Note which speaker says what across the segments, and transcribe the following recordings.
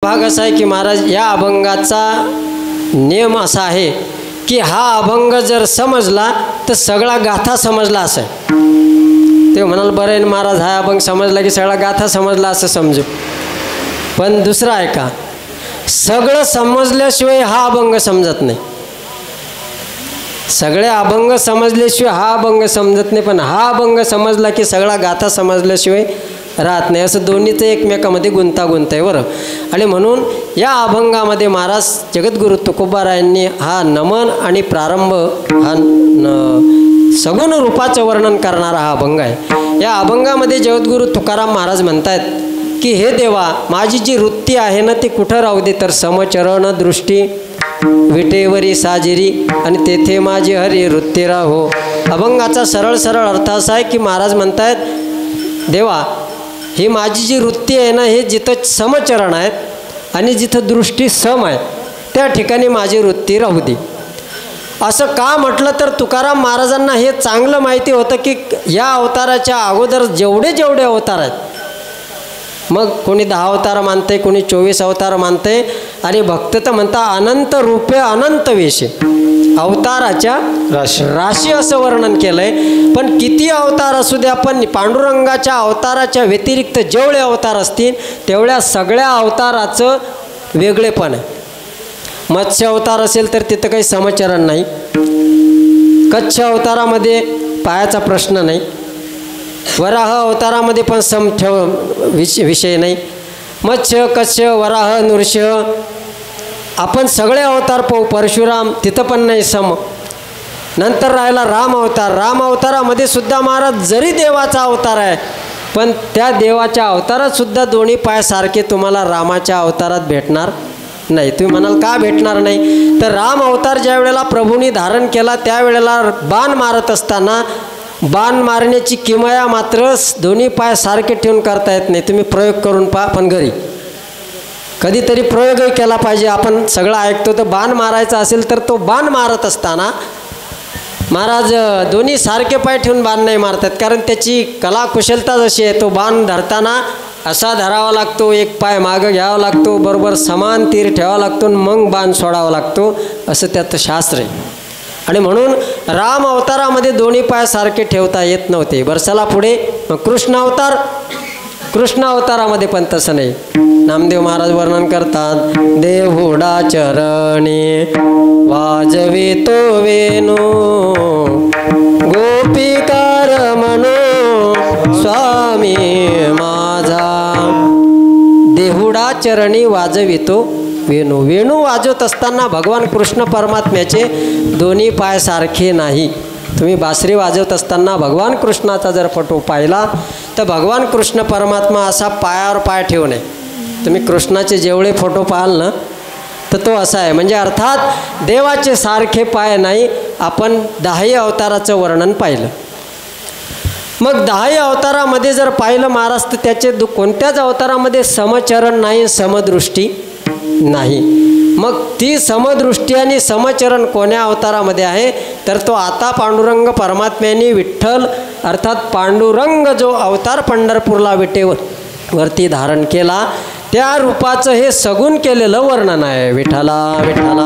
Speaker 1: भाग असा आहे की महाराज या अभंगाचा नियम असा आहे की हा अभंग जर समजला तर सगळा गाथा समजला असं आहे। ते म्हणाल बरं आहे महाराज हा अभंग समजला की सगळा गाथा समजला असं समजू, पण दुसरं आहे का, सगळं समजल्याशिवाय हा अभंग समजत नाही। सगळे अभंग समजल्याशिवाय हा अभंग समजत नाही, पण हा अभंग समजला की सगळा गाथा समजल्याशिवाय राहत नाही। असं दोन्हीचं एकमेकामध्ये गुंतागुंत आहे बरं। आणि म्हणून या अभंगामध्ये महाराज जगद्गुरु तुकोबारायांनी हा नमन आणि प्रारंभ हा सगुण रूपाचं वर्णन करणारा हा अभंग आहे। या अभंगामध्ये जगद्गुरु तुकाराम महाराज म्हणतायत की हे देवा, माझी जी वृत्ती आहे ना ती कुठं राहू दे, तर समचरण दृष्टी विटेवरी साजिरी आणि तेथे माझी हरी वृत्ती राहो। अभंगाचा सरळ सरळ अर्थ असा आहे की महाराज म्हणतायत देवा, ही माझी जी वृत्ती आहे ना, हे जिथं समचरण आहेत आणि जिथं दृष्टी सम आहे त्या ठिकाणी माझी वृत्ती राहू दे। असं का म्हटलं तर तुकाराम महाराजांना हे चांगलं माहिती होतं की या अवताराच्या अगोदर जेवढे जेवढे अवतार आहेत, मग कोणी 10 अवतार मानते, कोणी 24 अवतार मानते, आणि भक्त तर म्हणता अनंत रूपे अनंत वेशे, अवताराच्या राशी असं वर्णन केलं आहे। पण किती अवतार असू द्या, पण पांडुरंगाच्या अवताराच्या व्यतिरिक्त जेवढे अवतार असतील तेवढ्या सगळ्या अवताराचं वेगळेपण आहे। मत्स्य अवतार असेल तर तिथं काही समचरण नाही, कच्छ अवतारामध्ये पायाचा प्रश्न नाही, वराह अवतारामध्ये पण सम विषय नाही, मत्स्य कच्छ वराह नृसिंह आपण सगळे अवतार पाहू, परशुराम तिथं पण नाही सम। नंतर राहिला राम अवतार, राम अवतारामध्ये सुद्धा महाराज जरी देवाचा अवतार आहे पण त्या देवाच्या अवतारात सुद्धा दोन्ही पाय सारखे तुम्हाला रामाच्या अवतारात भेटणार नाही। तुम्ही म्हणाल का भेटणार नाही, तर राम अवतार ज्या वेळेला प्रभूंनी धारण केला त्यावेळेला बाण मारत असताना बाण मारण्याची किमया मात्र दोन्ही पाय सारखे ठेवून करता येत नाही। तुम्ही प्रयोग करून पहा, पण घरी कधीतरी प्रयोगही केला पाहिजे। आपण सगळं ऐकतो तर बाण मारायचा असेल तर तो बाण मारत असताना महाराज दोन्ही सारखे पाय ठेवून बाण नाही मारतात, कारण त्याची कलाकुशलता जशी आहे, तो बाण धरताना असा धरावा लागतो, एक पाय मागं घ्यावा लागतो, बरोबर समान तीर ठेवावा लागतो, मग बाण सोडावा लागतो, असं त्याचं शास्त्र आहे। आणि म्हणून राम अवतारामध्ये दोन्ही पाय सारखे ठेवता येत नव्हते। बरसाला पुढे कृष्ण अवतार, कृष्ण अवतारामध्ये पण तसं नाही। नामदेव महाराज वर्णन करतात, देहुडा चरणी वाजवितो वेणू गोपिकार म्हणो स्वामी माझा। देहुडा चरणी वाजवितो वेणू, वेणू वाजवत असताना भगवान कृष्ण परमात्म्याचे दोन्ही पाय सारखे नाही। तुम्ही बासरी वाजवत असताना भगवान कृष्णाचा जर फोटो पाहिला तर भगवान कृष्ण परमात्मा असा पायावर पाय ठेवू नये। तुम्ही कृष्णाचे जेवढे फोटो पाहाल ना तर तो असा आहे, म्हणजे अर्थात देवाचे सारखे पाय नाही। आपण 10 अवताराचं वर्णन पाहिलं, मग 10 अवतारामध्ये जर पाहिलं महाराज तर त्याचे कोणत्याच अवतारामध्ये समचरण नाही, समदृष्टी नाही। मग ती समदृष्टी आणि समचरण कोण्या अवतारामध्ये आहे, तर तो आता पांडुरंग परमात्म्याने विठ्ठल अर्थात पांडुरंग जो अवतार पंढरपूरला विटेवरती धारण केला त्या रूपाचं हे सगुण केलेलं वर्णन आहे। विठ्ठला विठ्ठला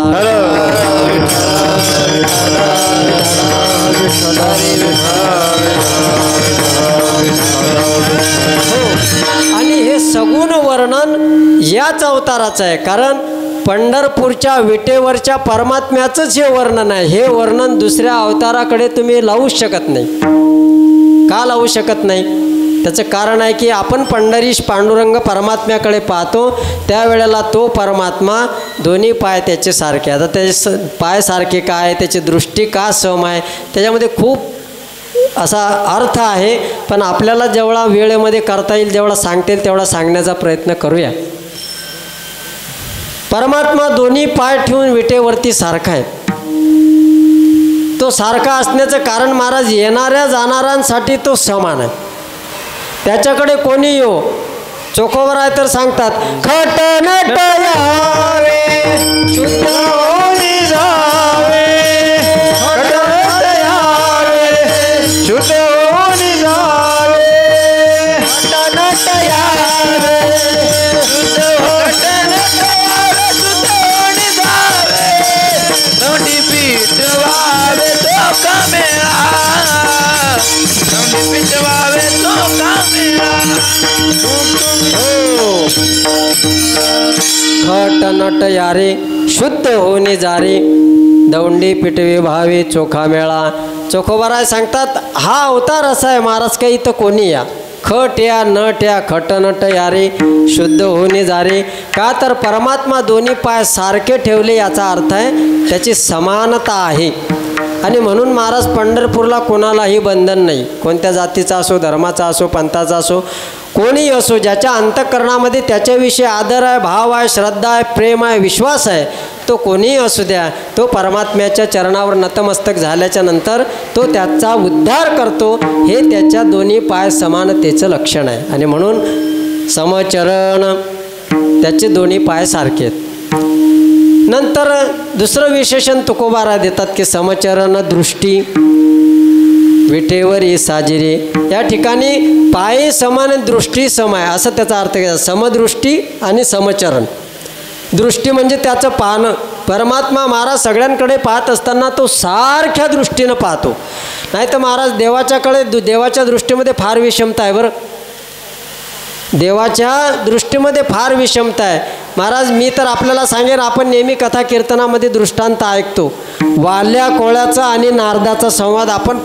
Speaker 1: आणि हे सगुण वर्णन याच अवताराचं आहे, कारण पंढरपूरच्या विटेवरच्या परमात्म्याचंच हे वर्णन आहे। हे वर्णन दुसऱ्या अवताराकडे तुम्ही लावूच शकत नाही। का लावू शकत नाही, त्याचं कारण आहे की आपण पंढरीश पांडुरंग परमात्म्याकडे पाहतो त्यावेळेला तो परमात्मा दोन्ही पाय त्याचे सारखे, आता त्याचे पाय सारखे काय, त्याची दृष्टी का सम आहे, त्याच्यामध्ये खूप असा अर्थ आहे। पण आपल्याला जेवढा वेळेमध्ये करता येईल, जेवढा सांगता येईल तेवढा सांगण्याचा प्रयत्न करूया। परमात्मा दोन्ही पाय ठेवून विटेवरती सारखा आहे। तो सारखा असण्याचं कारण महाराज येणाऱ्या जाणाऱ्यांसाठी तो समान आहे। त्याच्याकडे कोणी येऊ, चोखोवर आहे तर सांगतात खट नट यावे शुद्ध होऊन जावे, खट नट यावे शुद्ध होऊन जावे, खट नट यावे शुद्ध होऊन खट नट यारे शुद्ध होणे जारे दौंडी पिटवे भावे चोखा मेळा. चोखोबाराय सांगतात हा अवतार असा आहे महाराज काही तर कोणी या खट या नट या खट नट यारे शुद्ध होणे जारे. का तर परमात्मा दोन्ही पाय सारखे ठेवले याचा अर्थ आहे त्याची समानता आहे. आणि म्हणून महाराज पंढरपूरला कोणालाही बंधन नाही. कोणत्या जातीचा असो, धर्माचा असो, पंथाचा असो, कोणीही असो, ज्याच्या अंतःकरणामध्ये त्याच्याविषयी आदर आहे, भाव आहे, श्रद्धा आहे, प्रेम आहे, विश्वास आहे, तो कोणीही असू द्या, तो परमात्म्याच्या चरणावर नतमस्तक झाल्याच्या नंतर तो त्याचा उद्धार करतो. हे त्याच्या दोन्ही पाय समानतेचं लक्षण आहे. आणि म्हणून समचरण, त्याचे दोन्ही पाय सारखे आहेत. नंतर दुसरं विशेषण तुकोबारा देतात की समचरण दृष्टी विटेवर साजिरे. या ठिकाणी पाय समान दृष्टी सम आहे असं त्याचा अर्थ घ्यायचा. समदृष्टी आणि समचरण. दृष्टी म्हणजे त्याचं पाहणं. परमात्मा महाराज सगळ्यांकडे पाहत असताना तो सारख्या दृष्टीनं पाहतो. नाही तर महाराज देवाच्या दृष्टीमध्ये फार विषमता आहे बरं. देवाच्या दृष्टीमध्ये फार विषमता आहे महाराज. मी तर आपल्याला सांगेन, आपण नेहमी कथा कीर्तनामध्ये दृष्टांत ऐकतो. वाल्या कोळ्याचा आणि नारदाचा संवाद आपण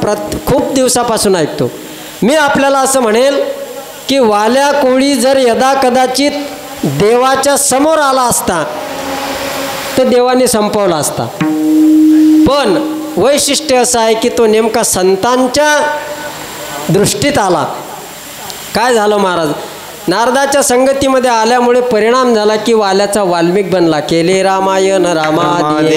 Speaker 1: खूप दिवसापासून ऐकतो. मी आपल्याला असं म्हणेल की वाल्या कोळी जर यदा कदाचित देवाच्या समोर आला असता तर देवाने संपवला असता. पण वैशिष्ट्य असं आहे की तो नेमका संतांच्या दृष्टीत आला. काय झालं महाराज, नारदाच्या संगतीमध्ये आल्यामुळे परिणाम झाला की वाल्याचा वाल्मिक बनला. केले रामायण रामादे.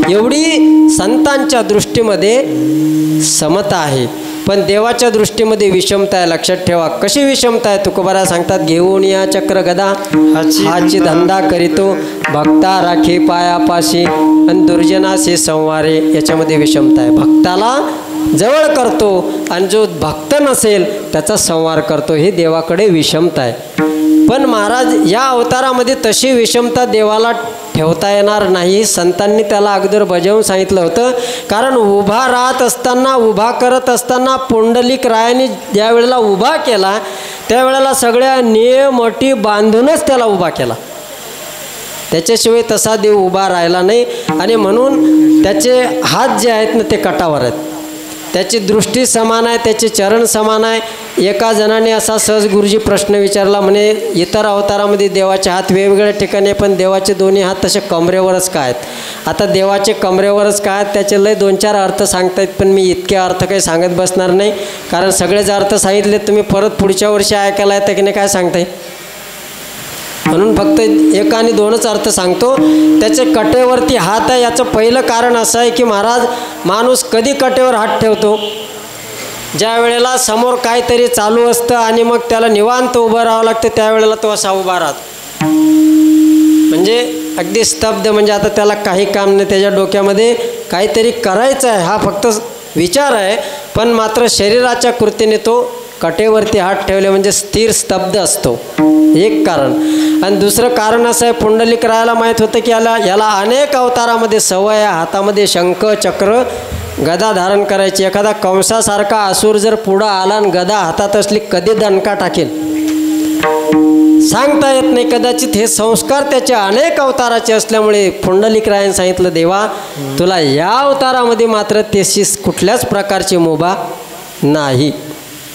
Speaker 1: एवढी संतांच्या दृष्टीमध्ये समता आहे, पण देवाच्या दृष्टीमध्ये विषमता आहे. लक्षात ठेवा कशी विषमता आहे. तुकोबारा सांगतात घेऊन या चक्र गदा हाची धंदा करीतो भक्ता राखे पायापाशी आणि दुर्जनाशी संवारे. याच्यामध्ये विषमता आहे. भक्ताला जवळ करतो आणि जो भक्त नसेल त्याचा संवार करतो. ही देवाकडे विषमता आहे. पण महाराज या अवतारामध्ये तशी विषमता देवाला ठेवता येणार नाही. संतांनी त्याला अगोदर बजावून सांगितलं होतं. कारण उभा राहत असताना, उभा करत असताना पुंडलिक रायाने ज्या वेळेला उभा केला त्यावेळेला सगळ्या नियम अटी बांधूनच त्याला उभा केला. त्याच्याशिवाय तसा देव उभा राहिला नाही. आणि म्हणून त्याचे हात जे आहेत ना ते कटावर आहेत. त्याची दृष्टी समान आहे, त्याचे चरण समान आहे. एका जणाने असा सहज गुरुजी प्रश्न विचारला, म्हणे इतर अवतारामध्ये देवाचे हात वेगवेगळ्या ठिकाणी पण देवाचे दोन्ही हात तसे कमरेवरच काय आहेत. आता देवाचे कमरेवरच काय आहेत त्याचे लय 2-4 अर्थ सांगतायत, पण मी इतके अर्थ काही सांगत बसणार नाही. कारण सगळेच अर्थ सांगितले तुम्ही परत पुढच्या वर्षी ऐकायला येतं की नाही काय सांगताय. म्हणून फक्त 1 आणि 2च अर्थ सांगतो. त्याचे कटेवरती हात आहे. याचं पहिलं कारण असं आहे की महाराज माणूस कधी कटेवर हात ठेवतो, ज्या वेळेला समोर काहीतरी चालू असतं आणि मग त्याला निवांत उभं राहावं लागतं त्यावेळेला तो असा उभा राहतो. म्हणजे अगदी स्तब्ध. म्हणजे आता त्याला काही काम नाही, त्याच्या डोक्यामध्ये काहीतरी करायचं आहे हा फक्त विचार आहे. पण मात्र शरीराच्या कृतीने तो कटेवरती हात ठेवले म्हणजे स्थिर स्तब्ध असतो. एक कारण. आणि दुसरं कारण असं आहे पुंडलिक रायाला माहीत होतं की याला अनेक अवतारामध्ये सवय आहे हातामध्ये शंख चक्र गदा धारण करायची. एखादा कंसासारखा असुर जर पुढं आला आणि गदा हातात असली कधी दणका टाकेल सांगता येत नाही. कदाचित हे संस्कार त्याचे अनेक अवताराचे असल्यामुळे पुंडलिक रायाने सांगितलं देवा तुला या अवतारामध्ये मात्र त्याशी कुठल्याच प्रकारची मुभा नाही.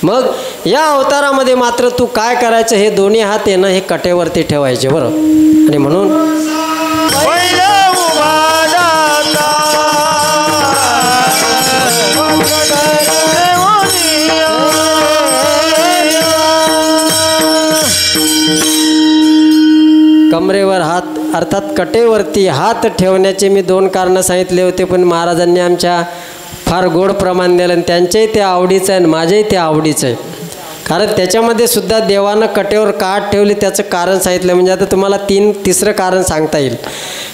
Speaker 1: मग या अवतारामध्ये मात्र तू काय करायचं, हे दोन्ही हात येणं हे कटेवरती ठेवायचे बरं. आणि म्हणून कमरेवर हात अर्थात कटेवरती हात ठेवण्याचे मी 2 कारणं सांगितले होते, पण महाराजांनी आमच्या फार गोड प्रमाण दिलं आणि त्यांच्याही ते आवडीचं आहे आणि माझ्याही ते आवडीचं आहे. कारण त्याच्यामध्ये सुद्धा देवानं कटेवर का हात ठेवले त्याचं कारण सांगितलं. म्हणजे आता तुम्हाला तिसरं कारण सांगता येईल.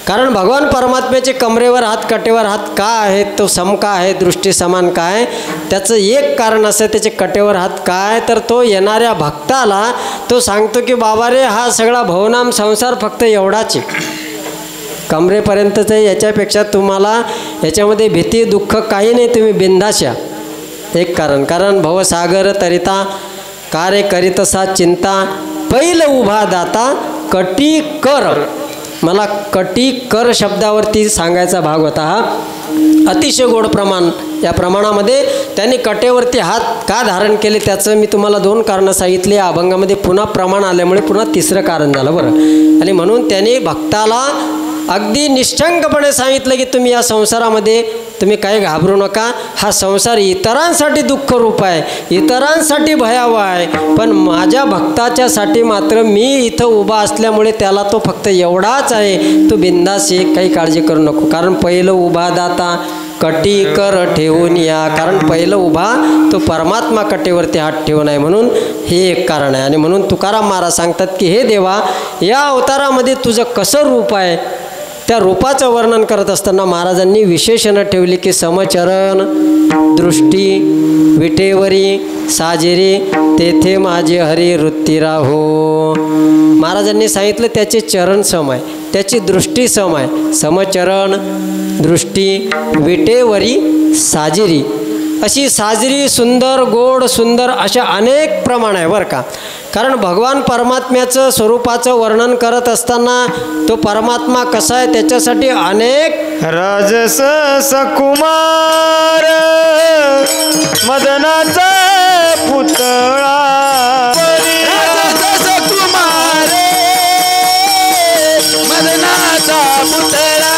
Speaker 1: कारण भगवान परमात्म्याचे कमरेवर हात कटेवर हात का आहेत, तो सम का आहे, दृष्टी समान का आहे, त्याचं एक कारण असं त्याचे कटेवर हात काय तर तो येणाऱ्या भक्ताला तो सांगतो की बाबा रे हा सगळा भवनाम संसार फक्त एवढाच आहे, कमरेपर्यंतच आहे. याच्यापेक्षा तुम्हाला याच्यामध्ये भीती दुःख काही नाही, तुम्ही बिंदास या. एक कारण. कारण भवसागर तरिता कार्य करीतसा चिंता पहिलं उभा दाता कटी कर. मला कटी कर शब्दावरती सांगायचा भाग होता हा. अतिशय गोड प्रमाण. या प्रमाणामध्ये त्यांनी कटेवरती हात का धारण केले त्याचं मी तुम्हाला 2 कारणं सांगितली. या अभंगामध्ये पुन्हा प्रमाण आल्यामुळे पुन्हा तिसरं कारण झालं बरं. आणि म्हणून त्यांनी भक्ताला अगदी निष्ठंकपणे सांगितलं की तुम्ही या संसारामध्ये तुम्ही काही घाबरू नका. हा संसार इतरांसाठी दुःखरूप आहे, इतरांसाठी भयावह आहे, पण माझ्या भक्ताच्यासाठी मात्र मी इथं उभा असल्यामुळे त्याला तो फक्त एवढाच आहे, तू बिंदास ये, काही काळजी करू नको. कारण पहिलं उभा दाता कटी कर ठेवून या. कारण पहिलं उभा तो परमात्मा कटेवरती हात ठेवून आहे, म्हणून हे एक कारण आहे. आणि म्हणून तुकाराम महाराज सांगतात की हे देवा, या अवतारामध्ये तुझं कसं रूप आहे. त्या रूपाचं वर्णन करत असताना महाराजांनी विशेषणं ठेवली की समचरण दृष्टी विटेवरी साजिरी तेथे माझे हरी वृत्ती राहो. महाराजांनी सांगितलं त्याचे चरण सम आहे, त्याची दृष्टी सम आहे. समचरण दृष्टी विटेवरी साजिरी, अशी साजरी सुंदर गोड सुंदर अशा अनेक प्रमाण आहे बरं का. कारण भगवान परमात्म्याचं स्वरूपाचं वर्णन करत असताना तो परमात्मा कसा आहे त्याच्यासाठी अनेक
Speaker 2: राजस सकुमार मदनाचा पुतळा राजस सकुमार मदनाचा पुतळा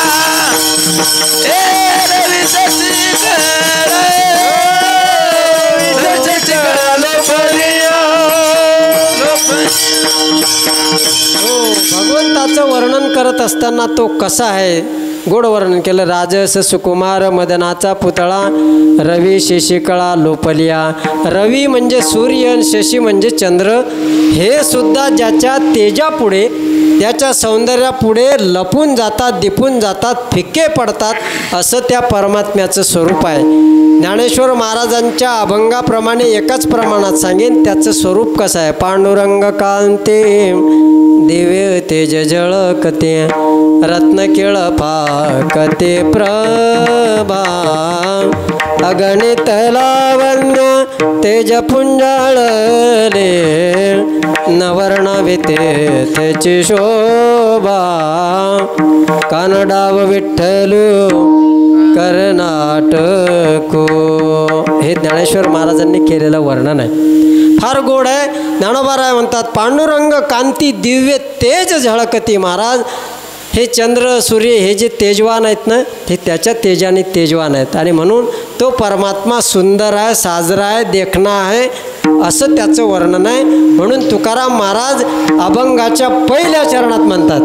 Speaker 1: भगवंताचं वर्णन करत असताना तो कसा आहे गोड वर्णन केलं. राजस सुकुमार मदनाचा पुतळा रवी शशिकळा लोपलिया. रवी म्हणजे सूर्य, शशी म्हणजे चंद्र. हे सुद्धा ज्याच्या तेजापुढे त्याच्या सौंदर्यापुढे लपून जातात, दिपून जातात, फिक्के पडतात, असं त्या परमात्म्याचं स्वरूप आहे. ज्ञानेश्वर महाराजांच्या अभंगाप्रमाणे एकाच प्रमाणात सांगेन त्याचं स्वरूप कसं आहे. पांडुरंग कांते दिव्य तेज झळकते रत्नकेळ फाकते प्रभा अगणित लावण्य तेज पुंजाळले नवर्णविते त्याची शोभा कानडाव विठ्ठलू कर्नाटको. हे ज्ञानेश्वर महाराजांनी केलेलं वर्णन आहे, फार गोड आहे. ज्ञानोबाराय म्हणतात पांडुरंग कांती दिव्य तेज झळकती. महाराज हे चंद्र सूर्य हे जे तेजवान आहेत ना ते त्याच्या तेजाने तेजवान आहेत. आणि म्हणून तो परमात्मा सुंदर आहे, साजरा आहे, देखणा आहे, असं त्याचं वर्णन आहे. म्हणून तुकाराम महाराज अभंगाच्या पहिल्या चरणात म्हणतात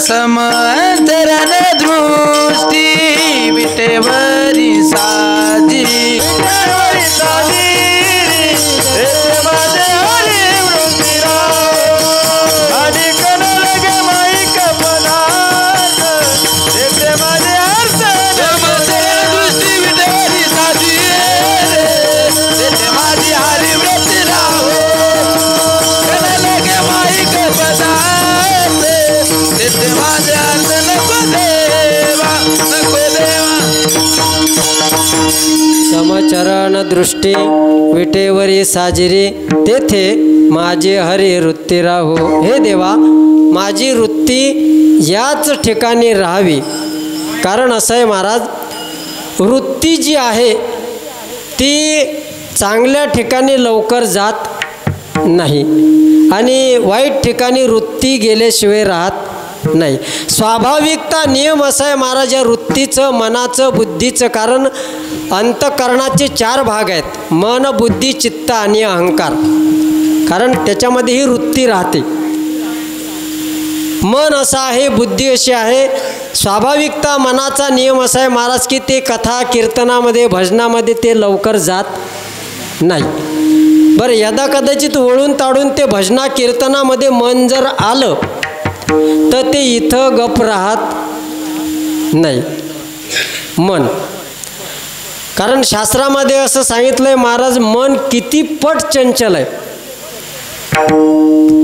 Speaker 2: समंतरण दृष्टी विटेवरी साजी
Speaker 1: समचरण दृष्टी विटेवरी साजिरी तेथे माझी हरी वृत्ती राहो. हे देवा, माझी वृत्ती याच ठिकाणी राहावी. कारण असं आहे महाराज, वृत्ती जी आहे ती चांगल्या ठिकाणी लवकर जात नाही आणि वाईट ठिकाणी वृत्ती गेल्याशिवाय राहत नाही. स्वाभाविकता नियम असा आहे महाराज या वृत्तीचं, मनाचं, बुद्धीचं. कारण अंतःकरणाचे 4 भाग आहेत, मन बुद्धी चित्त आणि अहंकार. कारण त्याच्यामध्ये ही वृत्ती राहते. मन असं आहे, बुद्धी अशी आहे. स्वाभाविकता मनाचा नियम असा आहे महाराज की ते कथा कीर्तनामध्ये भजनामध्ये ते लवकर जात नाही. बरं, यदा कदाचित वळून ताडून ते भजना कीर्तनामध्ये मन जर आलं तर ते इथं गप राहत नाही मन. कारण शास्त्रामध्ये असं सांगितलं आहे महाराज, मन किती पट चंचल आहे.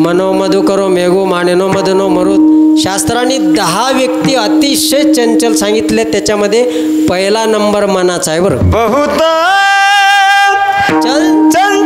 Speaker 1: मनो मधु करो मेघो मानेनो मदनो मरुत. शास्त्राने 10 व्यक्ती अतिशय चंचल सांगितले, त्याच्यामध्ये पहिला नंबर मनाचा आहे. बरं,
Speaker 2: बहुत चंचल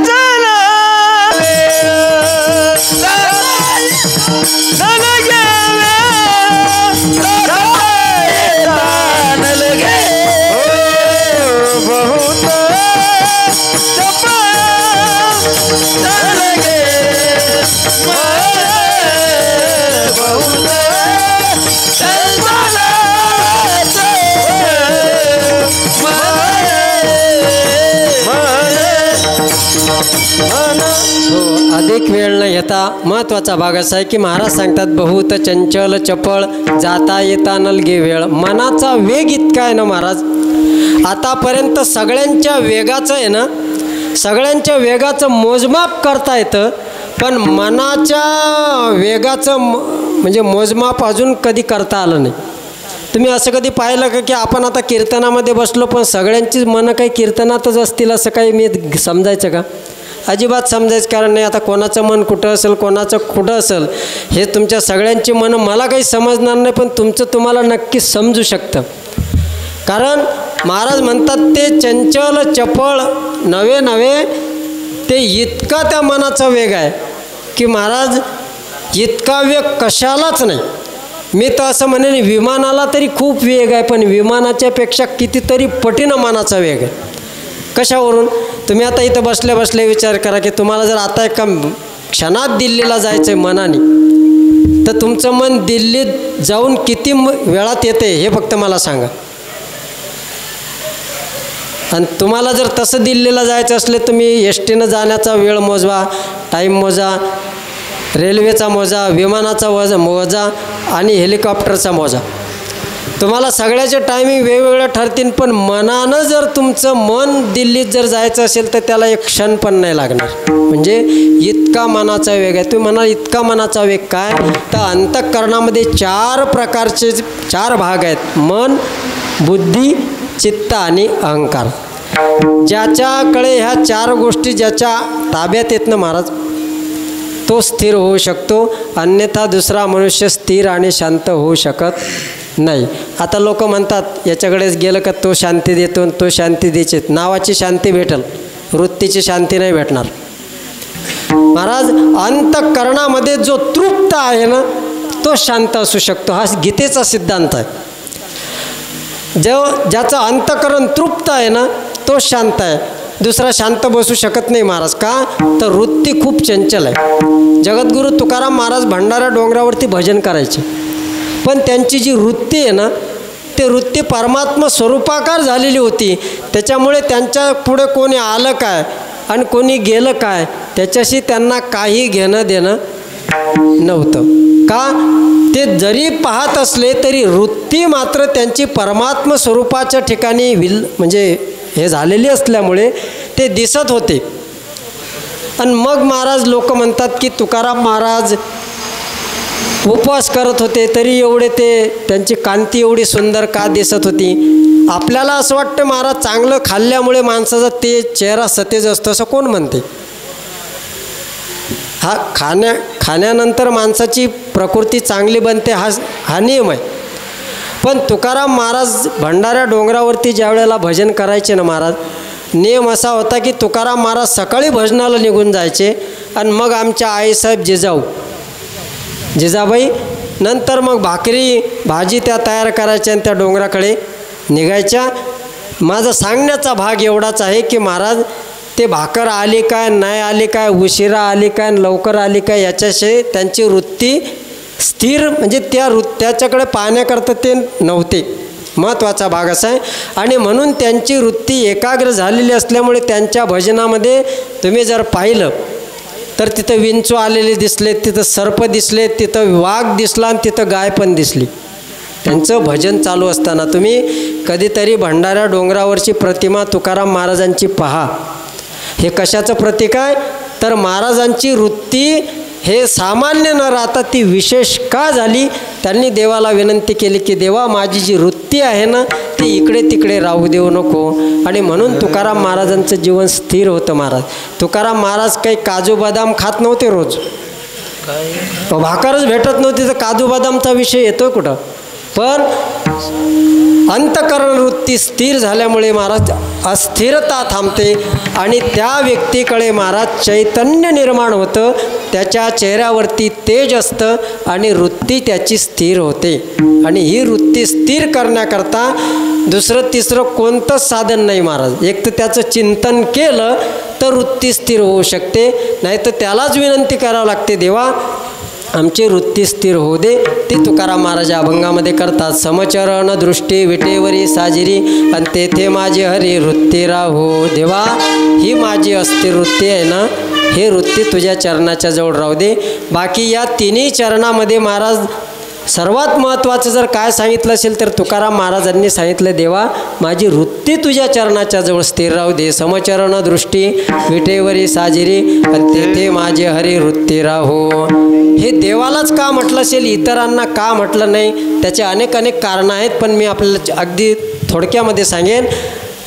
Speaker 1: महत्त्वाचा भाग असा आहे की महाराज सांगतात, बहुत चंचल चपळ जाता येता नलगे वेळ. मनाचा वेग इतका आहे ना महाराज, आतापर्यंत सगळ्यांच्या वेगाचं आहे ना, सगळ्यांच्या वेगाचं मोजमाप करता येतं, पण मनाच्या वेगाचं म्हणजे मोजमाप अजून कधी करता आलं नाही. तुम्ही असं कधी पाहिलं का की आपण आता कीर्तनामध्ये बसलो पण सगळ्यांचीच मनं काही कीर्तनातच असतील असं काही मी समजायचं का? अजिबात समजायचं कारण नाही. आता कोणाचं मन कुठं असेल, कोणाचं कुठं असेल, हे तुमच्या सगळ्यांची मनं मला काही समजणार नाही, पण तुमचं तुम्हाला नक्कीच समजू शकतं. कारण महाराज म्हणतात ते चंचल चपळ नवे नवे, ते इतका त्या मनाचा वेग आहे की महाराज इतका वेग कशालाच नाही. मी तर असं म्हणेन विमानाला तरी खूप वेग आहे, पण विमानाच्या पेक्षा कितीतरी पटीनं मनाचा वेग आहे. कशावरून? तुम्ही आता इथं बसल्या बसल्या विचार करा की तुम्हाला जर आता एका क्षणात दिल्लीला जायचं आहे मनाने, तर तुमचं मन दिल्लीत जाऊन किती वेळात येते हे फक्त मला सांगा. आणि तुम्हाला जर तसं दिल्लीला जायचं असले तुम्ही एस टीनं जाण्याचा वेळ मोजवा, टाईम मोजा, रेल्वेचा मोजा, विमानाचा मोजा आणि हेलिकॉप्टरचा मोजा. तुम्हाला सगळ्याचे टायमिंग वेगवेगळ्या ठरतील, पण मनानं जर तुमचं मन दिल्लीत जर जायचं असेल तर त्याला एक क्षण पण नाही लागणार. म्हणजे इतका मनाचा वेग आहे. तुम्ही म्हणाल इतका मनाचा वेग काय? तर अंतःकरणामध्ये 4 प्रकारचे 4 भाग आहेत: मन, बुद्धी, चित्त आणि अहंकार. ज्याच्याकडे ह्या 4 गोष्टी ज्याच्या ताब्यात येत ना महाराज, तो स्थिर होऊ शकतो. अन्यथा दुसरा मनुष्य स्थिर आणि शांत होऊ शकत नाही. आता लोक म्हणतात याच्याकडेच गेलं का तो शांती देतो, तो शांती द्यायचे. नावाची शांती भेटेल, वृत्तीची शांती नाही भेटणार. महाराज अंतःकरणामध्ये जो तृप्त आहे ना तो शांत असू शकतो. हा गीतेचा सिद्धांत आहे. ज्याचं अंतःकरण तृप्त आहे ना तो शांत आहे. दुसरा शांत बसू शकत नाही महाराज. का? तर वृत्ती खूप चंचल आहे. जगद्गुरू तुकाराम महाराज भंडारा डोंगरावरती भजन करायचे, पण त्यांची जी वृत्ती आहे ना ते वृत्ती परमात्मा स्वरूपाकार झालेली होती. त्याच्यामुळे त्यांच्या पुढे कोणी आलं काय आणि कोणी गेलं काय त्याच्याशी त्यांना काही घेणं देणं नव्हतं. का? ते जरी पाहत असले तरी वृत्ती मात्र त्यांची परमात्मा स्वरूपाच्या ठिकाणी म्हणजे हे झालेली असल्यामुळे ते दिसत होते. आणि मग महाराज लोक म्हणतात की तुकाराम महाराज उपवास करत होते तरी एवढे त्यांची कांती एवढी सुंदर का दिसत होती. आपल्याला असं वाटतं महाराज चांगलं खाल्ल्यामुळे माणसाचा ते चेहरा सतेज असतो असं कोण म्हणते? हा खाण्यानंतर माणसाची प्रकृती चांगली बनते हा नियम आहे. पण तुकाराम महाराज भंडारा डोंगरावरती ज्या वेळेला भजन करायचे ना महाराज, नियम असा होता की तुकाराम महाराज सकाळी भजनाला निघून जायचे आणि मग आमच्या आईसाहेब जिजाबाई नंतर मग भाकरी भाजी त्या तयार करायच्या आणि त्या डोंगराकडे निघायच्या. माझा सांगण्याचा भाग एवढाच आहे की महाराज ते भाकर आली काय नाही आली काय, उशिरा आली काय लवकर आली काय, याच्याशी त्यांची वृत्ती स्थिर म्हणजे त्याच्याकडे पाहण्याकरता ते नव्हते. महत्त्वाचा भाग असा आहे. आणि म्हणून त्यांची वृत्ती एकाग्र झालेली असल्यामुळे त्यांच्या भजनामध्ये तुम्ही जर पाहिलं तर तिथं विंचू आलेले दिसले, तिथं सर्प दिसले, तिथं वाघ दिसला आणि तिथं गाय पण दिसली. त्यांचं भजन चालू असताना तुम्ही कधीतरी भंडारा डोंगरावरची प्रतिमा तुकाराम महाराजांची पहा. हे कशाचं प्रतीक आहे? तर महाराजांची वृत्ती हे सामान्य न राहता ती विशेष का झाली? त्यांनी देवाला विनंती केली की देवा माझी जी वृत्ती आहे ना ती इकडे तिकडे राहू देऊ नको. आणि म्हणून तुकाराम महाराजांचं जीवन स्थिर होतं. महाराज तुकाराम महाराज काही काजू बदाम खात नव्हते रोज, भाकरच भेटत नव्हती तर काजू बदामचा विषय येतो कुठं? पण अंतःकरण वृत्ती स्थिर झाल्यामुळे महाराज अस्थिरता थांबते आणि त्या व्यक्तीकडे महाराज चैतन्य निर्माण होतं, त्याच्या चेहऱ्यावरती तेज असतं आणि वृत्ती त्याची स्थिर होते. आणि ही वृत्ती स्थिर करण्याकरता दुसरं तिसरं कोणतंच साधन नाही महाराज. एक तर त्याचं चिंतन केलं तर वृत्ती स्थिर होऊ शकते, नाही तर त्यालाच विनंती करावं लागते देवा आमची वृत्ती स्थिर होऊ दे. ती तुकाराम महाराज अभंगामध्ये करतात. समचरण दृष्टी विटेवरी साजिरी आणि तेथे माझी हरी वृत्ती राहो. देवा ही माझी अस्थिर वृत्ती आहे ना हे वृत्ती तुझ्या चरणाच्या जवळ राहू दे. बाकी या तिन्ही चरणामध्ये महाराज सर्वात महत्त्वाचं जर काय सांगितलं असेल तर तुकाराम महाराजांनी सांगितलं, देवा माझी वृत्ती तुझ्या चरणाच्या जवळ स्थिर राहू दे. समचरण दृष्टी विटेवरी साजिरी आणि तेथे माझे हरी वृत्ती राहो. हे देवालाच का म्हटलं असेल, इतरांना का म्हटलं नाही, त्याचे अनेक अनेक कारणं आहेत. पण मी आपल्याला अगदी थोडक्यामध्ये सांगेन.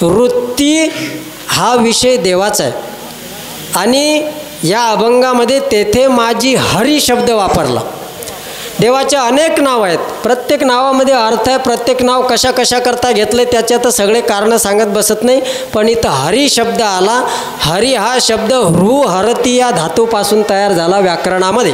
Speaker 1: वृत्ती हा विषय देवाचा आहे आणि या अभंगामध्ये तेथे माझी हरी शब्द वापरला. देवाचे अनेक नाव आहेत, प्रत्येक नावामध्ये अर्थ आहे. प्रत्येक नाव कशा कशा करता घेतलं त्याच्यात सगळे कारणं सांगत बसत नाही. पण इथं हरी शब्द आला. हरी हा शब्द ह्रू हरती या धातूपासून तयार झाला व्याकरणामध्ये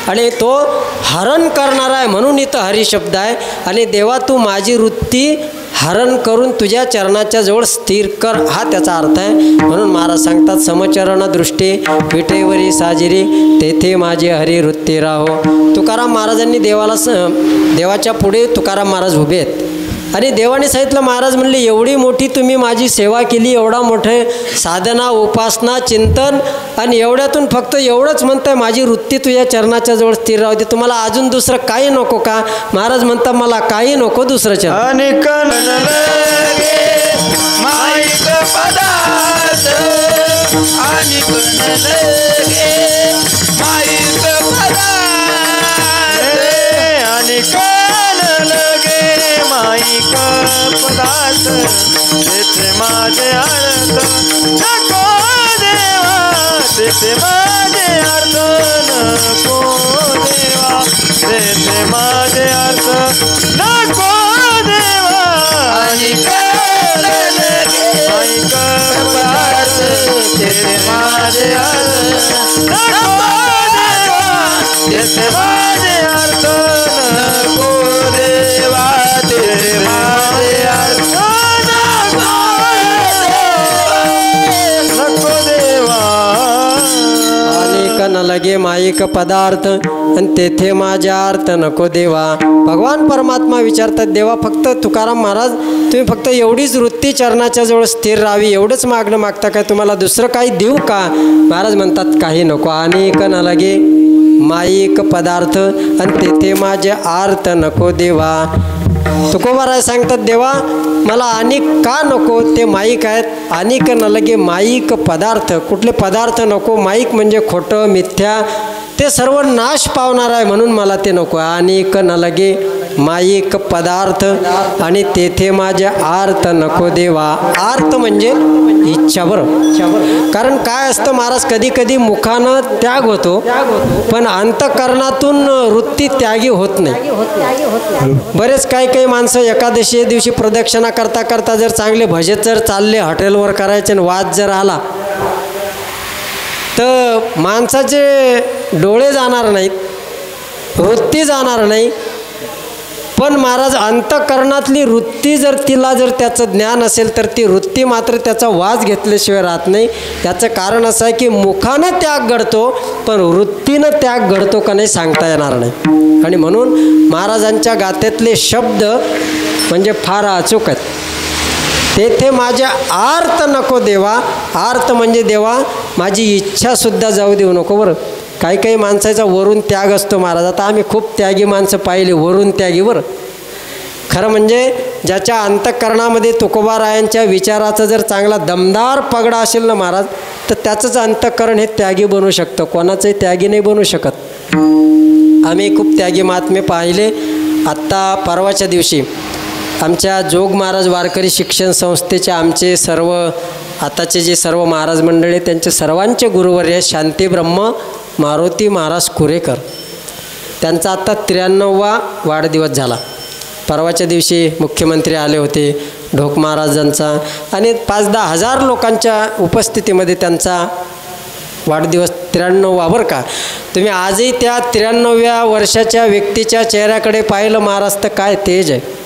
Speaker 1: आणि तो हरण करणारा आहे म्हणून इथं हरी शब्द आहे. आणि देवा तू माझी वृत्ती हरण करून तुझ्या चरणाच्या जवळ स्थिर कर, हा त्याचा अर्थ आहे. म्हणून महाराज सांगतात, समचरण दृष्टी विटेवरी साजिरी तेथे माझे हरी वृत्ती राहो. तुकाराम महाराजांनी देवाच्या पुढे तुकाराम महाराज उभे आहेत आणि देवाने सांगितलं, महाराज म्हणले एवढी मोठी तुम्ही माझी सेवा केली, एवढा मोठे साधना उपासना चिंतन आणि एवढ्यातून फक्त एवढंच म्हणताय माझी वृत्ती तुझ्या चरणाच्या जवळ स्थिर राहू दे, तुम्हाला अजून दुसरं काही नको का? महाराज म्हणतात मला काही नको दुसरं चरण.
Speaker 2: अनेक नलगे माईक पदार्थ, अनेक नलगे माईक पदार्थ, अनेक नलगे माईक पदार्थ, तेथे माझे अर्थ नको देवा, तेथे माझे अर्थ नको देवा, तेथे माझे अर्थ नको देवा. अनेक नलगे माईक पदार्थ, तेथे माझे अर्थ नको देवा, तेथे माझे अर्थ नको देवा, तेथे माझे अर्थ नको देवा.
Speaker 1: अनेक नलगे माईक पदार्थ आणि तेथे माझ्या अर्थ नको देवा. भगवान परमात्मा विचारतात, देवा फक्त तुकाराम महाराज तुम्ही फक्त एवढीच वृत्ती चरणाच्या जवळ स्थिर राहावी एवढंच मागणं मागता काय, तुम्हाला दुसरं काही देऊ का? महाराज म्हणतात काही नको. अनेक नलगे माईक पदार्थ आणि तेथे माझे अर्थ नको देवा. तुकोबाराय सांगतात, देवा मला अनेक का नको, ते माईक आहेत. अनेक नलगे माईक पदार्थ, कुठले पदार्थ नको, माईक म्हणजे खोटं मिथ्या, ते सर्व नाश पावणार आहे म्हणून मला ते नको. अनेक नलगे माईक पदार्थ आणि तेथे माझे अर्थ नको देवा. अर्थ म्हणजे इच्छा. बरं, कारण काय असतं महाराज, कधी कधी मुखानं त्याग होतो पण अंतःकरणातून वृत्ती त्यागी होत नाही. बरेच काही माणसं एकादशी दिवशी प्रदक्षिणा करता करता जर चांगले भजत जर चालले हॉटेलवर करायचे आणि वाद जर आला तर माणसाचे डोळे जाणार नाहीत, वृत्ती जाणार नाही. पण महाराज अंतःकरणातली वृत्ती जर तिला जर त्याचं ज्ञान असेल तर ती वृत्ती मात्र त्याचा वास घेतल्याशिवाय राहत नाही. त्याचं कारण असं आहे की मुखानं त्याग घडतो पण वृत्तीनं त्याग घडतो का नाही सांगता येणार नाही. आणि म्हणून महाराजांच्या गाथेतले शब्द म्हणजे फार अचूक आहेत. तेथे माझ्या आर्त नको देवा. आर्त म्हणजे देवा माझी इच्छासुद्धा जाऊ देऊ नको. बरं, काही माणसाचा वरून त्याग असतो महाराज. आता आम्ही खूप त्यागी माणसं पाहिली, वरून त्यागी. बरं, खरं म्हणजे ज्याच्या अंतःकरणामध्ये तुकोबारायांच्या विचाराचा जर चांगला दमदार पगडा असेल ना महाराज, तर त्याचंच अंतःकरण हे त्यागी बनू शकतं, कोणाचंही त्यागी नाही बनू शकत. आम्ही खूप त्यागी महात्मे पाहिले. आत्ता परवाच्या दिवशी आमच्या जोग महाराज वारकरी शिक्षण संस्थेचे आमचे सर्व आताचे जे सर्व महाराज मंडळी त्यांचे सर्वांचे गुरुवर्य शांतीब्रह्म मारुती महाराज कुरेकर, त्यांचा आत्ता 93वा वाढदिवस झाला. परवाच्या दिवशी मुख्यमंत्री आले होते, ढोक महाराजांचा आणि 5-10 हजार लोकांच्या उपस्थितीमध्ये त्यांचा वाढदिवस 93वा. बरं का, तुम्ही आजही त्या 93व्या वर्षाच्या व्यक्तीच्या चेहऱ्याकडे पाहिलं महाराज तर काय तेज आहे.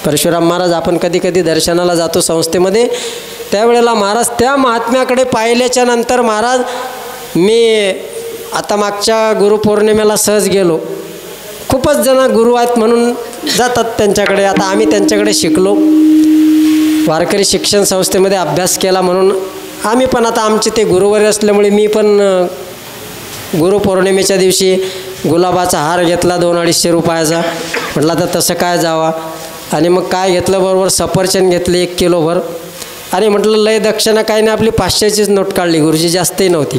Speaker 1: परशुराम महाराज आपण कधी कधी दर्शनाला जातो संस्थेमध्ये, त्यावेळेला महाराज त्या महात्म्याकडे पाहिल्याच्या नंतर महाराज मी आता मागच्या गुरुपौर्णिमेला सहज गेलो. खूपच जण गुरु आहेत म्हणून जातात त्यांच्याकडे. आता आम्ही त्यांच्याकडे शिकलो, वारकरी शिक्षण संस्थेमध्ये अभ्यास केला म्हणून आम्ही पण आता आमचे ते गुरुवारी असल्यामुळे मी पण गुरुपौर्णिमेच्या दिवशी गुलाबाचा हार घेतला 200-250 रुपयाचा. म्हटलं आता तसं काय जावा. आणि मग काय घेतलं बरोबर सफरचंद घेतले 1 किलोभर. आणि म्हटलं लय दक्षिणा काही नाही, आपली 500चीच नोट काढली, गुरुजी जास्तही नव्हती.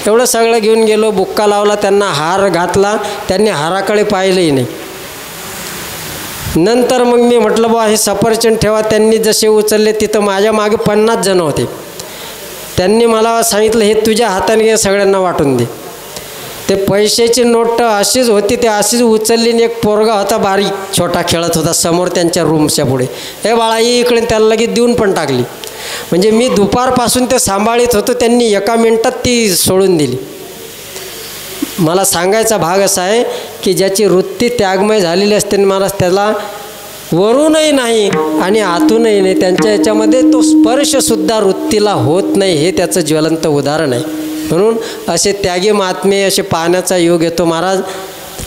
Speaker 1: एवढं सगळं घेऊन गेलो, बुक्का लावला, त्यांना हार घातला. त्यांनी हाराकडे पाहिलंही नाही. नंतर मग मी म्हटलं बा हे सफरचंद ठेवा. त्यांनी जसे उचलले तिथं माझ्या मागे 50 जण होते. त्यांनी मला सांगितलं हे तुझ्या हाताने घे, सगळ्यांना वाटून दे. ते पैशाची नोट अशीच होती, ते अशीच उचलली. एक पोरगा होता बारीक छोटा खेळत होता समोर त्यांच्या रूमच्या पुढे. हे बाळा ये इकडे, त्याला लगेच देऊन पण टाकली. म्हणजे मी दुपारपासून ते सांभाळीत होतो, त्यांनी 1 मिनिटात ती सोडून दिली. मला सांगायचा भाग असा आहे की ज्याची वृत्ती त्यागमय झालेली असते मला त्याला वरूनही नाही आणि आतूनही नाही, त्यांच्या याच्यामध्ये तो स्पर्शसुद्धा वृत्तीला होत नाही. हे त्याचं ज्वलंत उदाहरण आहे. म्हणून असे त्यागी महात्मे असे पाहण्याचा योग येतो. महाराज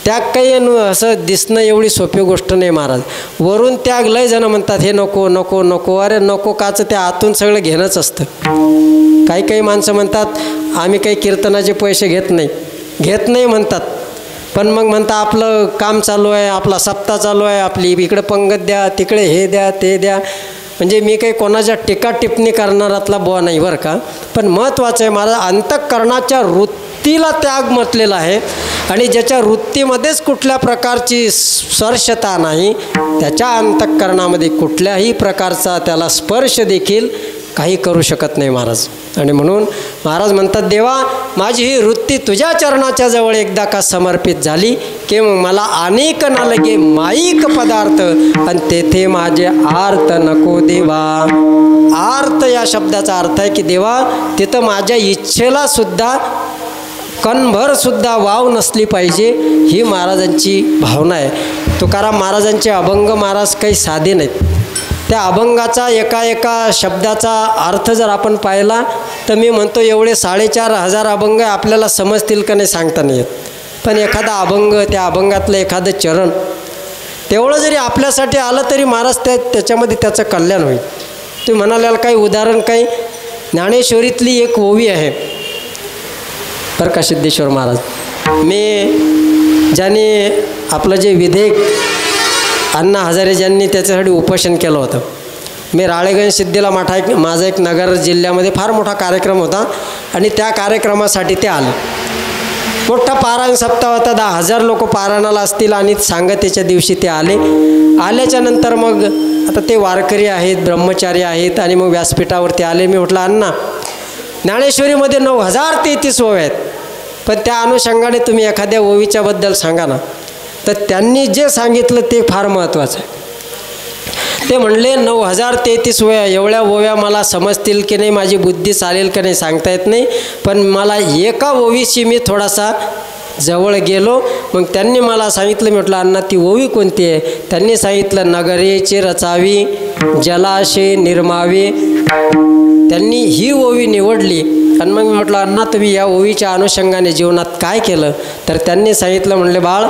Speaker 1: त्याग काही असं दिसणं एवढी सोपी गोष्ट नाही महाराज. वरून त्याग लय जण म्हणतात हे नको नको नको. अरे नको काचं, त्या आतून सगळं घेणंच असतं. काही माणसं म्हणतात आम्ही काही कीर्तनाचे पैसे घेत नाही म्हणतात. पण मग म्हणता आपलं काम चालू आहे, आपला सप्ताह चालू आहे, आपली इकडे पंगत द्या, तिकडे हे द्या ते द्या. म्हणजे मी काही कोणाच्या टीका टिप्पणी करणारातला बुवा नाही बरं का. पण महत्त्वाचं आहे महाराज अंतःकरणाच्या वृत्तीला त्याग म्हटलेला आहे. आणि ज्याच्या वृत्तीमध्येच कुठल्या प्रकारची स्पर्शता नाही, त्याच्या अंतःकरणामध्ये कुठल्याही प्रकारचा त्याला स्पर्श देखील काही करू शकत नाही महाराज. आणि म्हणून महाराज म्हणतात देवा माझी ही वृत्ती तुझ्या चरणाच्या जवळ एकदा का समर्पित झाली की मग मला अनेक न लगे माईक पदार्थ आणि तेथे माझे आर्त नको देवा. आर्त या शब्दाचा अर्थ आहे की देवा तिथं माझ्या इच्छेला सुद्धा कणभरसुद्धा वाव नसली पाहिजे, ही महाराजांची भावना आहे. तुकाराम महाराजांचे अभंग महाराज काही साधे नाहीत. त्या अभंगाचा एका शब्दाचा अर्थ जर आपण पाहिला तर मी म्हणतो एवढे 4,500 अभंग आपल्याला समजतील का नाही सांगता नाही येत. पण एखादा अभंग, त्या अभंगातलं एखादं चरण तेवढं जरी आपल्यासाठी आलं तरी महाराज त्याच्यामध्ये त्याचं कल्याण होईल. तुम्ही म्हणाल्याला काही उदाहरण, काही ज्ञानेश्वरीतली एक ओवी आहे बरं का सिद्धेश्वर महाराज. मी ज्याने आपलं जे विधेयक अण्णा हजारे ज्यांनी त्याच्यासाठी उपोषण केलं होतं, मी राळेगंज सिद्धीला माझा एक नगर जिल्ह्यामध्ये फार मोठा कार्यक्रम होता आणि त्या कार्यक्रमासाठी ते आले. मोठा पारायण सप्ताह होता, 10,000 लोक पारायणाला असतील आणि सांगतेच्या दिवशी ते आले. आल्याच्या नंतर मग आता ते वारकरी आहेत, ब्रह्मचारी आहेत आणि मग व्यासपीठावरती आले. मी म्हटलं अण्णा ज्ञानेश्वरीमध्ये 9,033 ओव्या आहेत, पण त्या अनुषंगाने तुम्ही एखाद्या ओवीच्याबद्दल सांगा ना. तर त्यांनी जे सांगितलं ते फार महत्त्वाचं आहे. ते म्हणले 9,033 ओव्या, एवढ्या ओव्या मला समजतील की नाही, माझी बुद्धी चालेल की नाही सांगता येत नाही, पण मला एका ओवीशी मी थोडासा जवळ गेलो. मग त्यांनी मला सांगितलं, म्हटलं अण्णा ती ओवी कोणती आहे? त्यांनी सांगितलं नगरेचे रचावी जलाशय निर्मावे. त्यांनी ही ओवी निवडली. आणि मग मी म्हटलं अण्णा तुम्ही या ओवीच्या अनुषंगाने जीवनात काय केलं? तर त्यांनी सांगितलं, म्हणले बाळ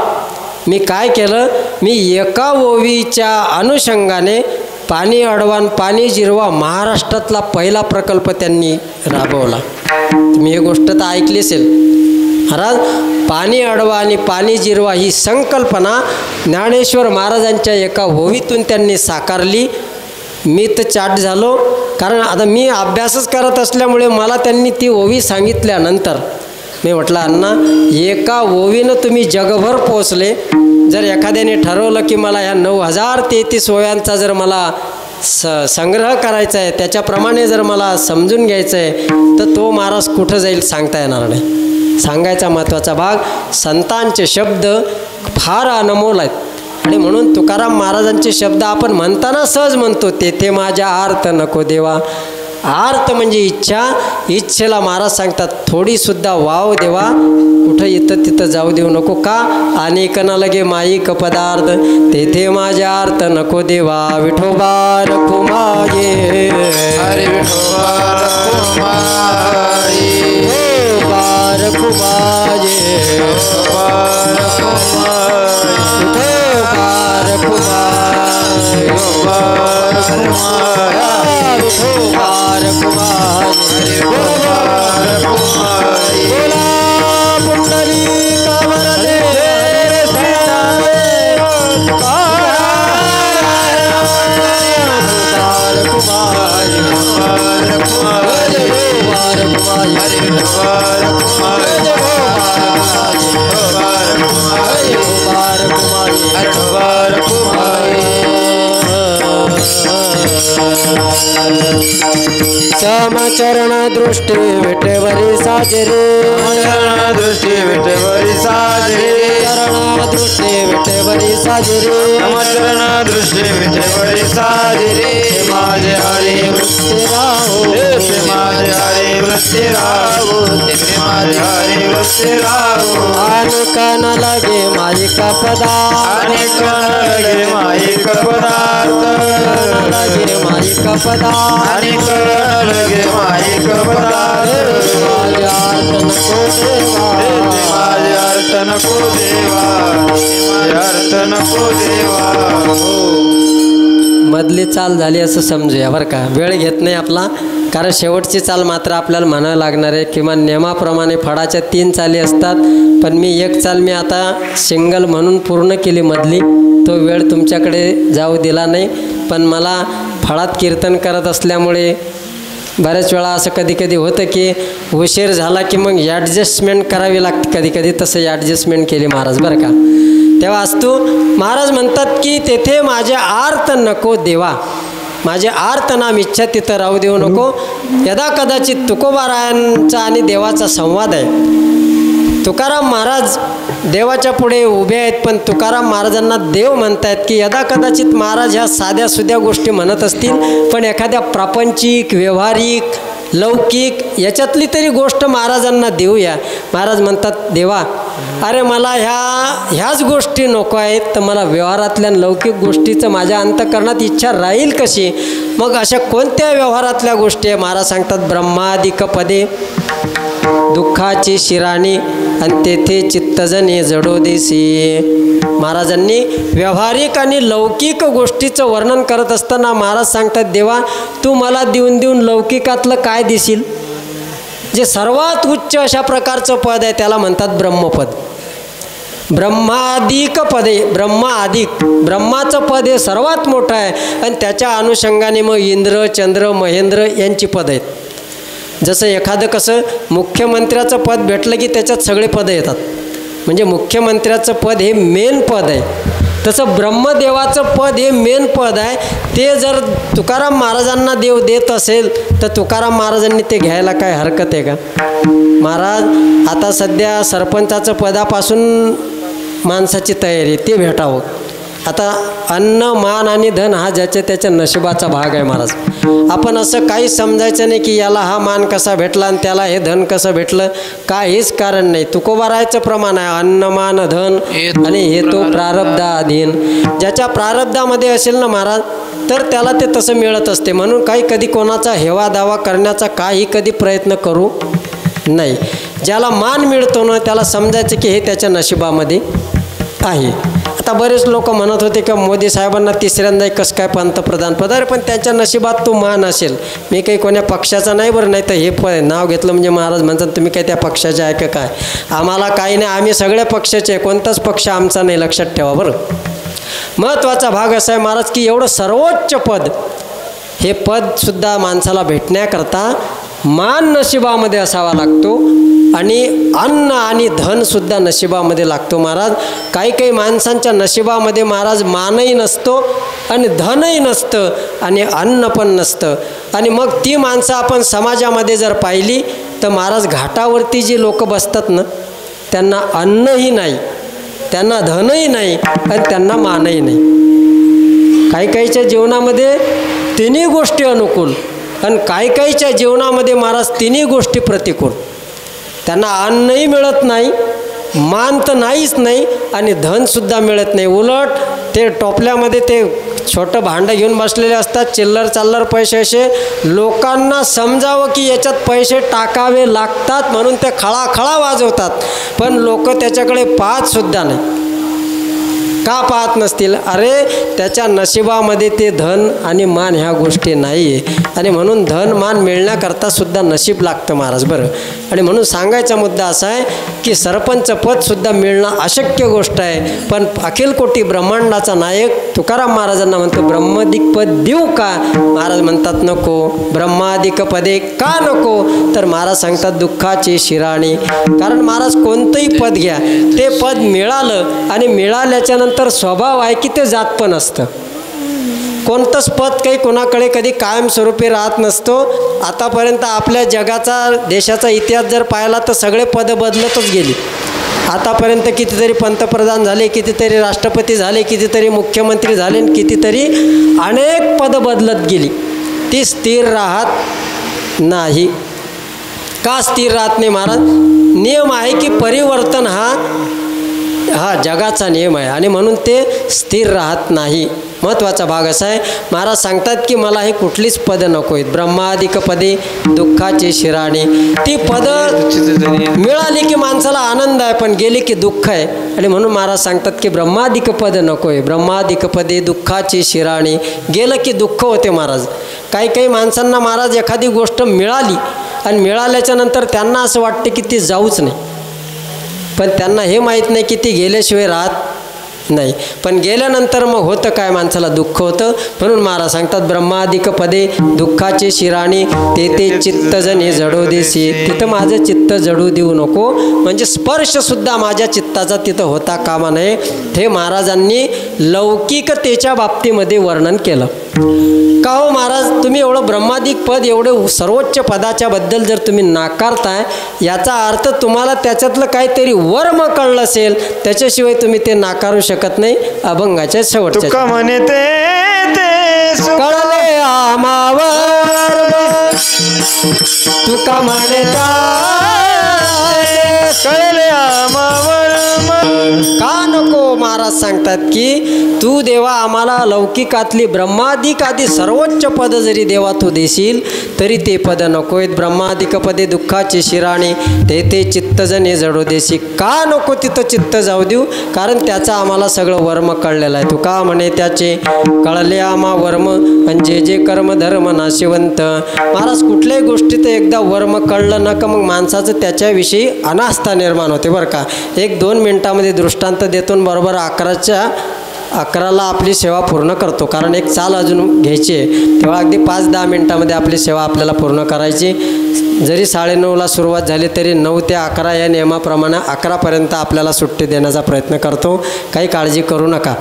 Speaker 1: मी काय केलं, मी एका ओवीच्या अनुषंगाने पाणी अडवान पाणी जिरवा महाराष्ट्रातला पहिला प्रकल्प त्यांनी राबवला. तुम्ही ही गोष्ट तर ऐकली असेल महाराज. पाणी अडवा आणि पाणी जिरवा ही संकल्पना ज्ञानेश्वर महाराजांच्या एका ओवीतून त्यांनी साकारली. मी तर चाट झालो, कारण आता मी अभ्यासच करत असल्यामुळे मला त्यांनी ती ओवी सांगितल्यानंतर मी म्हटलं अण्णा एका ओवीनं तुम्ही जगभर पोचले. जर एखाद्याने ठरवलं की मला ह्या 9,033 ओव्यांचा जर मला संग्रह करायचा आहे, त्याच्याप्रमाणे जर मला समजून घ्यायचं आहे, तर तो महाराज कुठं जाईल सांगता येणार नाही. सांगायचा महत्त्वाचा भाग संतांचे शब्द फार अनमोल आहेत. आणि म्हणून तुकाराम महाराजांचे शब्द आपण म्हणताना सहज म्हणतो, तेथे माझ्या आर्त नको देवा. आर्त म्हणजे इच्छा. इच्छेला महाराज सांगतात थोडीसुद्धा वाव देवा, कुठं इथं तिथं जाऊ देऊ नको. का अनेक न लगे माईक पदार्थ तेथे माझ्या आर्त नको देवा. विठोबा रखू मागे
Speaker 2: हरे विठोबा रखू मागे,
Speaker 1: रखू मागे,
Speaker 2: विठोबा रखू मागे,
Speaker 1: रखू मागे,
Speaker 2: विठोबा रखू मागे,
Speaker 1: रखू मागे.
Speaker 2: विठोबा रखुमाई
Speaker 1: समचरण दृष्टी विठेवरी साजरे
Speaker 2: दृष्टी विठेवरी साजरे
Speaker 1: चरण दृष्टी विठेवरी साजरे
Speaker 2: समचरण दृष्टी विठेवरी साजरे माझे हरी
Speaker 1: वृत्ती राहो
Speaker 2: माझे हरी वृत्ती राहो माझे हरी वृत्ती राहो
Speaker 1: अनेक न लगे माईक पदार्थ
Speaker 2: अनेक लगे माईक पदार्थ
Speaker 1: लगे माईक पदार्थ
Speaker 2: अनेक लगे माईक पदार्थ
Speaker 1: माझे अर्थ नको देवा
Speaker 2: माझे अर्थ नको देवा
Speaker 1: मधली चाल झाली असं समजूया बरं का. वेळ घेत नाही आपला, कारण शेवटची चाल मात्र आपल्याला म्हणावं लागणार आहे. किंवा नियमाप्रमाणे फडाच्या 3 चाली असतात, पण मी एक चाल मी आता सिंगल म्हणून पूर्ण केली मधली. तो वेळ तुमच्याकडे जाऊ दिला नाही, पण मला फळात कीर्तन करत असल्यामुळे बऱ्याच वेळा असं कधी कधी होतं की उशीर झाला की मग ॲडजस्टमेंट करावी लागते. कधी कधी तसं ॲडजस्टमेंट केली महाराज बरं का. तेव्हा असतो महाराज म्हणतात की तेथे माझे आर्त नको देवा, माझे आर्त नाम इच्छा तिथं राहू देऊ नको. यदा कदाचित तुकोबारायांचा आणि देवाचा संवाद आहे. तुकाराम महाराज देवाच्या पुढे उभे आहेत, पण तुकाराम महाराजांना देव म्हणतायत की यदा कदाचित महाराज ह्या साध्या सुध्या गोष्टी म्हणत असतील, पण एखाद्या प्रापंचिक व्यवहारिक लौकिक याच्यातली तरी गोष्ट महाराजांना देऊया. महाराज म्हणतात देवा अरे मला ह्याच गोष्टी नको आहेत, तर मला व्यवहारातल्या लौकिक गोष्टीचं माझ्या अंतःकरणात इच्छा राहील कशी. मग अशा कोणत्या व्यवहारातल्या गोष्टी आहे. महाराज सांगतात ब्रह्मादिक पदे दुःखाची शिराणी आणि तेथे चित्तजने जडो देसी. महाराजांनी व्यावहारिक आणि लौकिक गोष्टीचं वर्णन करत असताना महाराज सांगतात देवा तू मला देऊन देऊन लौकिकातलं काय दिसील. जे सर्वात उच्च अशा प्रकारचं पद आहे त्याला म्हणतात ब्रह्मपद. ब्रह्मादिक पदे, ब्रह्मादिक ब्रह्माचं पद हे सर्वात मोठं आहे, आणि त्याच्या अनुषंगाने मग इंद्र चंद्र महेंद्र यांची पद आहेत. जसं एखादं कसं मुख्यमंत्र्याचं पद भेटलं की त्याच्यात सगळे पदं येतात, म्हणजे मुख्यमंत्र्याचं पद हे मेन पद आहे. तसं ब्रह्मदेवाचं पद हे मेन पद आहे. ते जर तुकाराम महाराजांना देव देत असेल तर तुकाराम महाराजांनी ते घ्यायला काय हरकत आहे का. महाराज आता सध्या सरपंचाचं पदापासून माणसाची तयारी ते भेटावं. आता अन्न मान आणि धन हा ज्याच्या त्याच्या नशिबाचा भाग आहे. महाराज आपण असं काहीच समजायचं नाही की याला हा मान कसा भेटला आणि त्याला हे धन कसं भेटलं, काहीच कारण नाही. तुकोबारायचं प्रमाण आहे अन्न मान धन आणि हे तो प्रारब्धाधीन. ज्याच्या प्रारब्धामध्ये असेल ना महाराज तर त्याला ते तसं मिळत असते. म्हणून काही कधी कोणाचा हेवा दावा करण्याचा काही कधी प्रयत्न करू नाही. ज्याला मान मिळतो ना त्याला समजायचं की हे त्याच्या नशिबामध्ये आहे. आता बरेच लोक म्हणत होते का मोदी साहेबांना तिसऱ्यांदा कसं काय पंतप्रधान पद. अरे पण त्यांच्या नशिबात तो मान असेल. मी काही कोण्या पक्षाचा नाही बरं, नाही तर हे नाव घेतलं म्हणजे महाराज म्हणतात तुम्ही काय त्या पक्षाचे आहे का काय. आम्हाला काही नाही, आम्ही सगळ्या पक्षाचे, कोणताच पक्ष आमचा नाही, लक्षात ठेवा बरं. महत्त्वाचा भाग असा आहे महाराज की एवढं सर्वोच्च पद, हे पदसुद्धा माणसाला भेटण्याकरता मान नशिबामध्ये असावा लागतो, आणि अन्न आणि धनसुद्धा नशिबामध्ये लागतो. महाराज काही काही माणसांच्या नशिबामध्ये महाराज मानही नसतो आणि धनही नसतं आणि अन्न पण नसतं. आणि मग ती माणसं आपण समाजामध्ये जर पाहिली तर महाराज घाटावरती जी लोक बसतात ना त्यांना अन्नही नाही, त्यांना धनही नाही आणि त्यांना मानही नाही. काही काहीच्या जीवनामध्ये तिन्ही गोष्टी अनुकूल आणि काही काहीच्या जीवनामध्ये महाराज तिन्ही गोष्टी प्रतिकूल. त्यांना अन्नही मिळत नाही, मान तर नाहीच नाही आणि धनसुद्धा मिळत नाही. उलट ते टोपल्यामध्ये ते छोटं भांडं घेऊन बसलेले असतात, चिल्लर चाल्लर पैसे असे. लोकांना समजावं की याच्यात पैसे टाकावे लागतात म्हणून ते खळाखळा वाजवतात, पण लोक त्याच्याकडे पाहतसुद्धा नाही. का पाहत नसतील. अरे त्याच्या नशिबामध्ये ते धन आणि मान ह्या गोष्टी नाही आहे. आणि म्हणून धन मान मिळण्याकरता सुद्धा नशीब लागतं महाराज बरं. आणि म्हणून सांगायचा मुद्दा असा आहे की सरपंच पदसुद्धा मिळणं अशक्य गोष्ट आहे. पण अखिल कोटी ब्रह्मांडाचा नायक तुकाराम महाराजांना म्हणतो ब्रह्मादिक पद देऊ का? महाराज म्हणतात नको. ब्रह्मादिक पदे का नको? तर महाराज सांगतात दुःखाची शिराणी. कारण महाराज कोणतंही पद घ्या, ते पद मिळालं आणि मिळाल्याच्या नंतर स्वभाव आहे की ते जात पण असतं. कोणतंच पद काही कोणाकडे कधी कायमस्वरूपी राहत नसतो. आतापर्यंत आपल्या जगाचा देशाचा इतिहास जर पाहिला तर सगळे पदं बदलतच गेली. आतापर्यंत कितीतरी पंतप्रधान झाले, कितीतरी राष्ट्रपती झाले, कितीतरी मुख्यमंत्री झाले, कितीतरी अनेक पदं बदलत गेली. ती स्थिर राहत नाही. का स्थिर राहत नाही महाराज? नियम आहे की परिवर्तन हा जगाचा नियम आहे आणि म्हणून ते स्थिर राहत नाही. महत्त्वाचा भाग असा आहे, महाराज सांगतात की मला हे कुठलीच पदं नको आहेत. ब्रह्मादिक पदे दुःखाची शिराणी. ती पदं मिळाली की माणसाला आनंद आहे, पण गेली की दुःख आहे. आणि म्हणून महाराज सांगतात की ब्रह्मादिक पद नको आहे. ब्रह्मादिक पदे दुःखाची शिराणी. गेलं की दुःख होते महाराज. काही माणसांना महाराज एखादी गोष्ट मिळाली आणि मिळाल्याच्या नंतर त्यांना असं वाटतं की ती जाऊच नाही, पण त्यांना हे माहीत नाही की ती गेल्याशिवाय राहत नाही. पण गेल्यानंतर मग होतं काय? माणसाला दुःख होतं. म्हणून महाराज सांगतात ब्रह्मादिक पदे दुःखाची शिराणी. ते चित्तजनी जडू देसी. तिथं माझं चित्त जडू देऊ नको. म्हणजे स्पर्शसुद्धा माझ्या चित्ताचा तिथं होता कामा नये. हे महाराजांनी लौकिकतेच्या बाबतीमध्ये वर्णन केलं. का हो महाराज, तुम्ही एवढं ब्रह्मादिक पद, एवढं सर्वोच्च पदाच्या बद्दल जर तुम्ही नाकारताय, याचा अर्थ तुम्हाला त्याच्यातलं काहीतरी वर्म कळलं असेल, त्याच्याशिवाय तुम्ही ते नाकारू शकत नाही. अभंगाच्या शेवटच्या
Speaker 2: तुका म्हणे ते
Speaker 1: कळले आमावर, तुका म्हणे
Speaker 2: कळले आमावर.
Speaker 1: का नको? महाराज सांगतात की तू देवा आम्हाला लौकिकातली ब्रह्मादिक आदी सर्वोच्च पद जरी देवा तू देशील तरी ते पद नको आहेत. ब्रह्मादिक पदे दुःखाची शिराणी. ते चित्तजने जडू देशी. का नको तिथं चित्त जाऊ देऊ? कारण त्याचं आम्हाला सगळं वर्म कळलेलं आहे. तू का म्हणे त्याचे कळले आम्हा वर्म, म्हणजे जे कर्म धर्म नाशिवंत. महाराज कुठल्याही गोष्टीत एकदा वर्म कळलं ना का मग माणसाचं त्याच्याविषयी अनास्था निर्माण होते बरं का. 1-2 मिनिटामध्ये दृष्टांत देतो, बरोबर 11ला आपली सेवा पूर्ण करतो. कारण एक चाल अजून घ्यायची आहे, तेव्हा अगदी 5-10 मिनिटामध्ये आपली सेवा आपल्याला पूर्ण करायची. जरी 9:30ला सुरुवात झाली तरी 9 ते 11 या नियमाप्रमाणे 11पर्यंत आपल्याला सुट्टी देण्याचा प्रयत्न करतो. काही काळजी करू नका.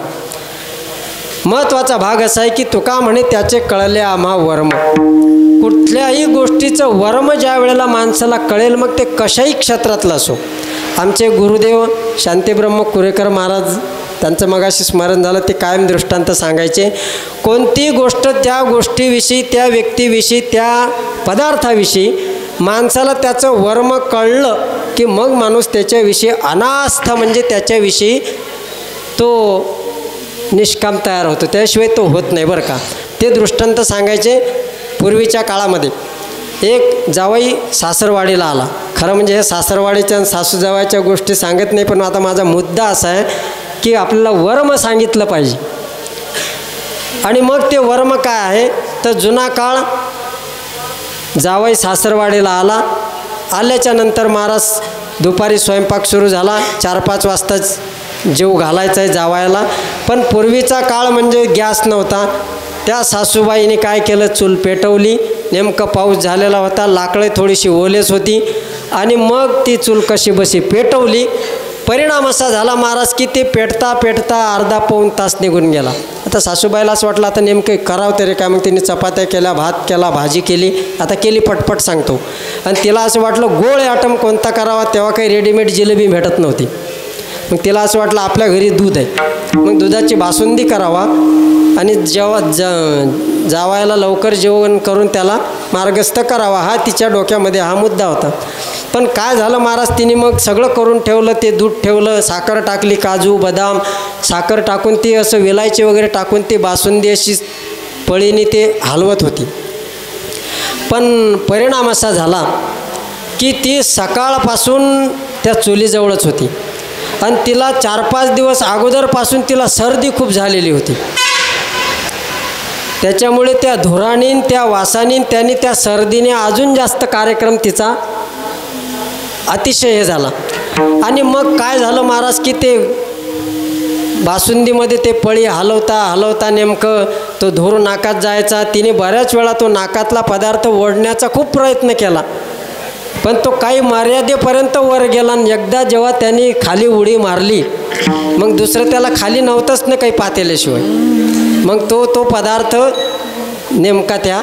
Speaker 1: महत्त्वाचा भाग असा आहे की तुका म्हणे त्याचे कळले आम्हा वर्म. कुठल्याही गोष्टीचं वर्म ज्या वेळेला माणसाला कळेल, मग ते कशाही क्षेत्रातलं असो. आमचे गुरुदेव शांतीब्रह्म कुरेकर महाराज, त्यांचं मगाशी स्मरण झालं, ते कायम दृष्टांत सांगायचे. कोणती गोष्ट त्या गोष्टीविषयी, त्या व्यक्तीविषयी, त्या पदार्थाविषयी माणसाला त्याचं वर्म कळलं की मग माणूस त्याच्याविषयी अनास्था, म्हणजे त्याच्याविषयी तो निष्काम तयार होतो. त्याशिवाय तो होत नाही बरं का. ते दृष्टांत सांगायचे. पूर्वीच्या काळामध्ये एक जावई सासरवाडीला आला. खरं म्हणजे हे सासरवाडीच्या आणि सासू जावयाच्या गोष्टी सांगत नाही, पण आता माझा मुद्दा असा आहे की आपल्याला वर्म सांगितलं पाहिजे. आणि मग ते वर्म काय आहे तर जुना काळ, जावई सासरवाडीला आल्याच्या नंतर महाराज दुपारी स्वयंपाक सुरू झाला. 4-5 वाजताच जेव घालायचा आहे जावयाला. पण पूर्वीचा काळ म्हणजे गॅस नव्हता. त्या सासूबाईने काय केलं, चूल पेटवली. नेमकं पाऊस झालेला होता, लाकडे थोडीशी ओलेच होती आणि मग ती चूल कशी बशी पेटवली. परिणाम असा झाला महाराज की ते पेटता पेटता अर्धा-पाऊण तास निघून गेला. आता सासूबाईला असं वाटलं आता नेमकं करावं तरी काय. मग तिने चपात्या केल्या, भात केला, भाजी केली. आता केली पटपट सांगतो. आणि तिला असं वाटलं गोळ आयटम कोणता करावा, तेव्हा काही रेडीमेड जिलेबी भेटत नव्हती. मग तिला असं वाटलं आपल्या घरी दूध आहे, मग दुधाची बासुंदी करावा आणि जावायला लवकर जेवण करून त्याला मार्गस्थ करावा, हा तिच्या डोक्यामध्ये हा मुद्दा होता. पण काय झालं महाराज, तिने मग सगळं करून ठेवलं. ते दूध ठेवलं, साखर टाकली, काजू बदाम साखर टाकून ती असं वेलायची वगैरे टाकून ती बासुंदी अशी पळीने ते हलवत होती. पण परिणाम असा झाला की ती सकाळपासून त्या चुलीजवळच होती आणि तिला 4-5 दिवस अगोदरपासून तिला सर्दी खूप झालेली होती. त्याच्यामुळे त्या धुराणीन त्या वासानीन त्यांनी त्या सर्दीने अजून जास्त कार्यक्रम तिचा अतिशय हे झाला. आणि मग काय झालं महाराज की ते बासुंदीमध्ये ते पळी हलवता नेमकं तो धूर नाकात जायचा. तिने बऱ्याच वेळा तो नाकातला पदार्थ ओढण्याचा खूप प्रयत्न केला, पण तो काही मर्यादेपर्यंत वर गेला. आणि एकदा जेव्हा त्यांनी खाली उडी मारली, मग दुसरं त्याला खाली नव्हतंच ना काही पातेल्याशिवाय. मग तो पदार्थ नेमका त्या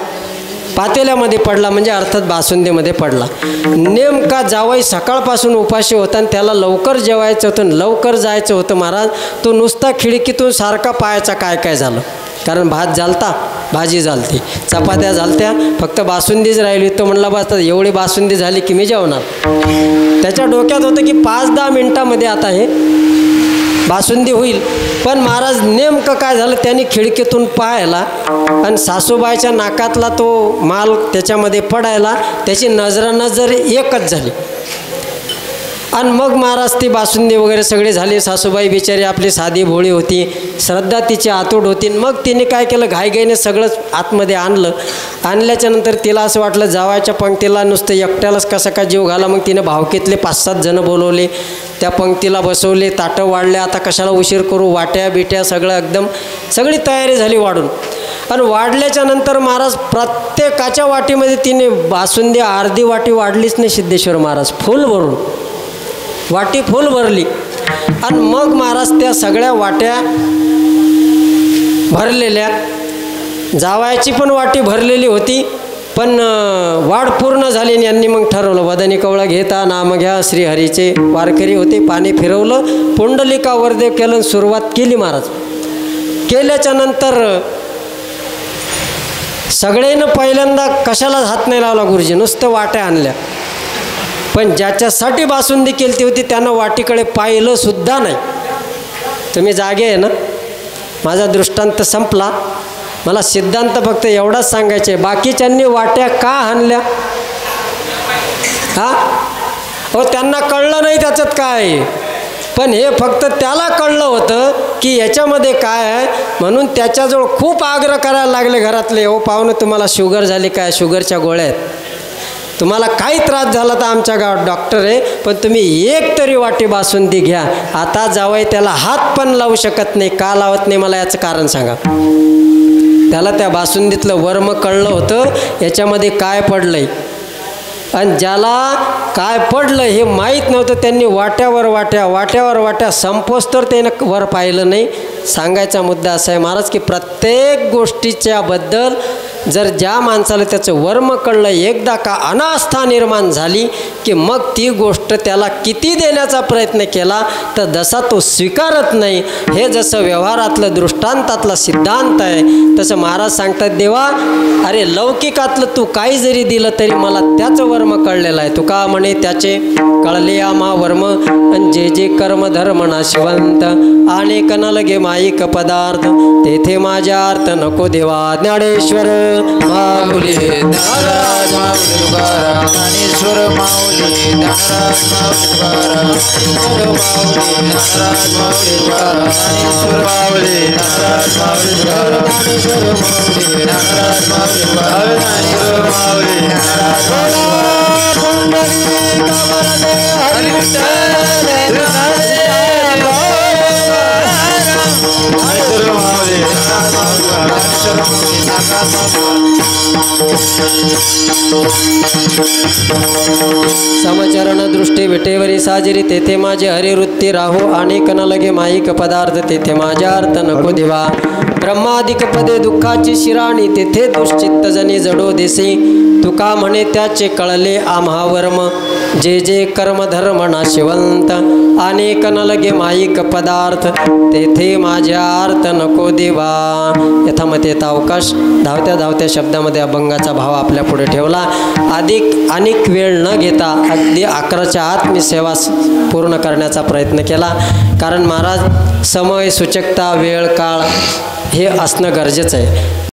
Speaker 1: पातेल्यामध्ये पडला, म्हणजे अर्थात बासुंदीमध्ये पडला. नेमका जावई सकाळपासून उपाशी होता आणि त्याला लवकर जेवायचं होतं, लवकर जायचं होतं महाराज. तो नुसता खिडकीतून सारखा पाहायचा काय झालं, कारण भात झालता, भाजी झालती, चपात्या झालत्या, फक्त बासुंदीच राहिली. तो म्हणला बस एवढी बासुंदी झाली की मी जेवणार. त्याच्या डोक्यात होतं की 5-10 मिनटामध्ये आता हे बासुंदी होईल. पण महाराज नेमकं काय झालं, त्यांनी खिडकीतून पाहायला आणि सासूबाईच्या नाकातला तो माल त्याच्यामध्ये पडायला त्याची नजर एकच झाली. आणि मग महाराज ती बासुंदी वगैरे सगळी झाली. सासूबाई बिचारी आपली साधी भोळी होती, श्रद्धा तिची आतूट होती. मग तिने काय केलं, घाईघाईने सगळंच आतमध्ये आणलं. आणल्याच्यानंतर तिला असं वाटलं जावायच्या पंक्तीला नुसतं एकट्यालाच कसा का जीव घाला. मग तिने भावकीतले 5-7 जण बोलवले, त्या पंक्तीला बसवले, ताटं वाढले. आता कशाला उशीर करू, वाट्या बिट्या सगळं एकदम सगळी तयारी झाली वाढून. आणि वाढल्याच्या नंतर महाराज प्रत्येकाच्या वाटीमध्ये तिने बासुंदी अर्धी वाटी वाढलीच नाही, सिद्धेश्वर महाराज फुल भरून वाटी फुल भरली. आणि मग महाराज त्या सगळ्या वाट्या भरलेल्या, जावायची पण वाटी भरलेली होती, पण वाढ पूर्ण झाली. आणि यांनी मग ठरवलं वदनी कवळा घेता नाम घ्या. श्रीहरीचे वारकरी होते, पाणी फिरवलं, पुंडलिका वरदेव केलं, सुरुवात केली महाराज. केल्याच्या नंतर सगळ्यांना पहिल्यांदा कशालाच हात नाही लावला गुरुजी, नुसतं वाट्या आणल्या. पण ज्याच्यासाठी बासुंदी केली होती त्यानं वाटीकडे पाहिलं सुद्धा नाही. तुम्ही जागे आहे ना, माझा दृष्टांत संपला. मला सिद्धांत फक्त एवढाच सांगायचे, बाकीच्यांनी वाट्या का आणल्या हो, त्यांना कळलं नाही त्याच्यात काय. पण हे फक्त त्याला कळलं होतं की याच्यामध्ये काय आहे, म्हणून त्याच्याजवळ खूप आग्रह करायला लागले घरातले. हो पाहुणे, तुम्हाला शुगर झाली काय, शुगरच्या गोळ्या आहेत, तुम्हाला काही त्रास झाला तर आमच्या गावात डॉक्टर आहे, पण तुम्ही एक तरी वाटी बासुंदी घ्या. आता जावई त्याला हात पण लावू शकत नाही. का लावत नाही मला याचं कारण सांगा. त्याला त्या बासुंदीतलं वर्म कळलं होतं, याच्यामध्ये काय पडलंय. आणि ज्याला काय पडलं हे माहीत नव्हतं, त्यांनी वाट्यावर वाट्या संपोस तर त्यानं वर पाहिलं नाही. सांगायचा मुद्दा असा आहे महाराज की प्रत्येक गोष्टीच्याबद्दल जर ज्या माणसाला त्याचं वर्म कळलं, एकदा का अनास्था निर्माण झाली की मग ती गोष्ट त्याला किती देण्याचा प्रयत्न केला तर जसा तो स्वीकारत नाही. हे जसं व्यवहारातलं दृष्टांतातला सिद्धांत आहे, तसं महाराज सांगतात देवा, अरे लौकिकातलं तू काही जरी दिलं तरी मला त्याचं वर्म कळलेलं आहे. तुका म्हणे त्याचे कळले आम्हा वर्म, आणि जे जे कर्म धर्म नाशिवंत अनेक न लगे माईक पदार्थ, तेथे माझ्या अर्थ नको देवा. ज्ञानेश्वर माऊली
Speaker 3: ज्ञानराज माऊली तुकाराम, ज्ञानेश्वर माऊली ज्ञानराज माऊली तुकाराम, ज्ञानेश्वर माऊली ज्ञानराज माऊली तुकाराम, ज्ञानेश्वर माऊली ज्ञानराज माऊली तुकाराम, ज्ञानेश्वर माऊली ज्ञानराज माऊली
Speaker 1: समचरण दृष्टी विटेवरी साजरी, तेथे माझे हरिवृत्ती राहो. अनेक न लगे माईक पदार्थ, तेथे माझ्या अर्थ नको देवा. ब्रह्मादिक पदे दुःखाची शिराणी, तेथे दुश्चित्त जनी जडो देसे. तुका म्हणे त्याचे कळले आम्हा वर्म, जे जे कर्म धर्म नाशिवंत अनेक न लगे माईक पदार्थ, तेथे माझ्या अर्थ नको देवा. यथामतेचा अवकाश धावत्या शब्दामध्ये अभंगाचा भाव आपल्या पुढे ठेवला. अनेक वेळ न घेता अगदी 11च्या आत मी सेवा पूर्ण करण्याचा प्रयत्न केला. कारण महाराज समय सूचकता वेळ काळ हे असणं गरजेचं आहे.